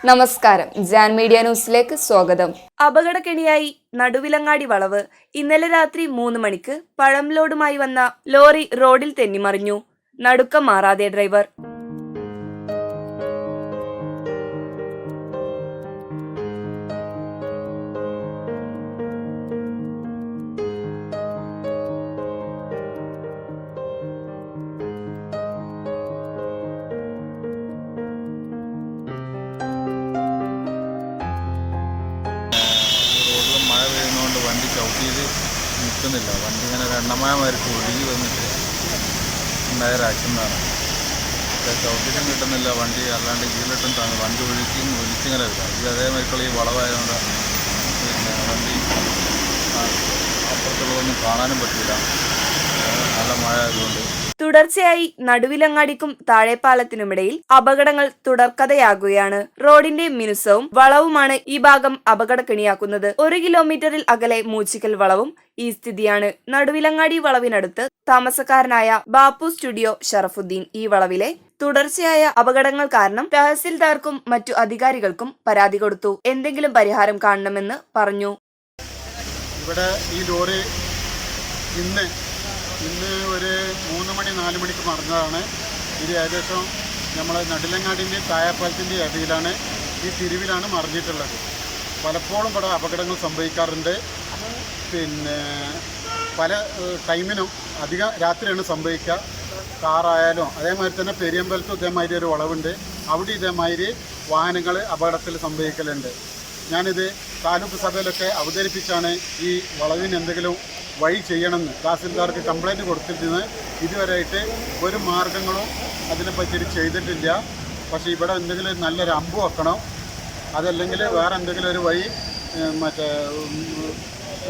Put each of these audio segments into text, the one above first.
നമസ്കാരം, ജാൻ മീഡിയ ന്യൂസിലേക്ക് സ്വാഗതം. അപകടക്കെണിയായി നടുവിലങ്ങാടി വളവ്. ഇന്നലെ രാത്രി 3 മണിക്ക് പഴം ലോഡുമായി വന്ന ലോറി റോഡിൽ തെന്നിമറിഞ്ഞു. നടുക്കം മാറാതെ ഡ്രൈവർ. മഴ പെയ്യുന്നതുകൊണ്ട് വണ്ടി ചവിട്ടിയിൽ നിൽക്കുന്നില്ല. വണ്ടി ഇങ്ങനെ എണ്ണമയമായിട്ട് ഒഴുകി വന്നിട്ട് ഉണ്ടായ ആക്സിഡൻ്റാണ്. ചവിട്ടിയിട്ടും കിട്ടുന്നില്ല, വണ്ടി അല്ലാണ്ട് കീഴിലിട്ടും വണ്ടി ഒലിച്ചിങ്ങനെ വരിക. ഇത് അതേമാതിരിക്കുള്ള ഈ വളവായതുകൊണ്ട് പിന്നെ വണ്ടി അപ്പുറത്തുള്ളതൊന്നും കാണാനും പറ്റില്ല, നല്ല മഴ ആയതുകൊണ്ട്. തുടർച്ചയായി നടുവിലങ്ങാടിക്കും താഴെപ്പാലത്തിനുമിടയിൽ അപകടങ്ങൾ തുടർക്കഥയാകുകയാണ്. റോഡിന്റെ മിനുസവും വളവുമാണ് ഈ ഭാഗം അപകടക്കെണിയാക്കുന്നത്. 1 കിലോമീറ്ററിൽ അകലെ മൂച്ചിക്കൽ വളവും ഈ സ്ഥിതിയാണ്. നടുവിലങ്ങാടി വളവിനടുത്ത് താമസക്കാരനായ ബാപ്പു സ്റ്റുഡിയോ ഷറഫുദ്ദീൻ ഈ വളവിലെ തുടർച്ചയായ അപകടങ്ങൾ കാരണം തഹസിൽദാർക്കും മറ്റു അധികാരികൾക്കും പരാതി കൊടുത്തു. എന്തെങ്കിലും പരിഹാരം കാണണമെന്ന് പറഞ്ഞു. ഇവിടെ ഈ ലോറി ഇന്ന് ഒരു 3 മണി 4 മണിക്ക് മറിഞ്ഞതാണ്. ഇത് ഏകദേശം നമ്മളെ നടുലങ്ങാടിൻ്റെ താഴെപ്പാലത്തിൻ്റെ ഇടയിലാണ്, ഈ തിരിവിലാണ് മറിഞ്ഞിട്ടുള്ളത്. പലപ്പോഴും ഇവിടെ അപകടങ്ങൾ സംഭവിക്കാറുണ്ട്. പിന്നെ പല ടൈമിനും അധികം രാത്രിയാണ് സംഭവിക്കുക. കാറായാലും അതേമാതിരി തന്നെ പെരിയമ്പലത്തും ഇതേമാതിരി ഒരു വളവുണ്ട്, അവിടെ ഇതേമാതിരി വാഹനങ്ങൾ അപകടത്തിൽ സംഭവിക്കലുണ്ട്. ഞാനിത് താലൂക്ക് സഭയിലൊക്കെ അവതരിപ്പിച്ചാണ് ഈ വളവിന് എന്തെങ്കിലും വഴി ചെയ്യണമെന്ന് തഹസിൽദാർക്ക് കംപ്ലൈൻറ്റ് കൊടുത്തിരുന്നത്. ഇതുവരെയായിട്ട് ഒരു മാർഗങ്ങളും അതിനെപ്പറ്റി ചെയ്തിട്ടില്ല. പക്ഷേ ഇവിടെ എന്തെങ്കിലും നല്ലൊരു അമ്പ് വെക്കണം, അതല്ലെങ്കിൽ വേറെ എന്തെങ്കിലും ഒരു വഴി മറ്റേ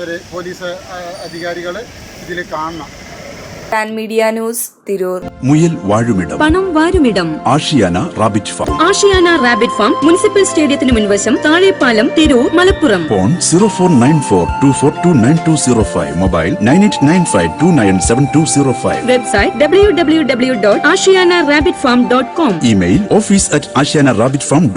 ഒരു പോലീസ് അധികാരികൾ ഇതിൽ കാണണം. Jan media news, Tirur. മുയൽ വാഴുമിടം, പണം വാരുമിടം. Ashiyana rabbit farm. Ashiyana rabbit farm municipal സ്റ്റേഡിയത്തിന് മുൻവശം, Thazhepalam, Tirur, Malappuram. Phone 0494242905. Mobile 9895297205. Website www.ashiyanarabbitfarm.com. Email office@ashiyanarabbitfarm.com.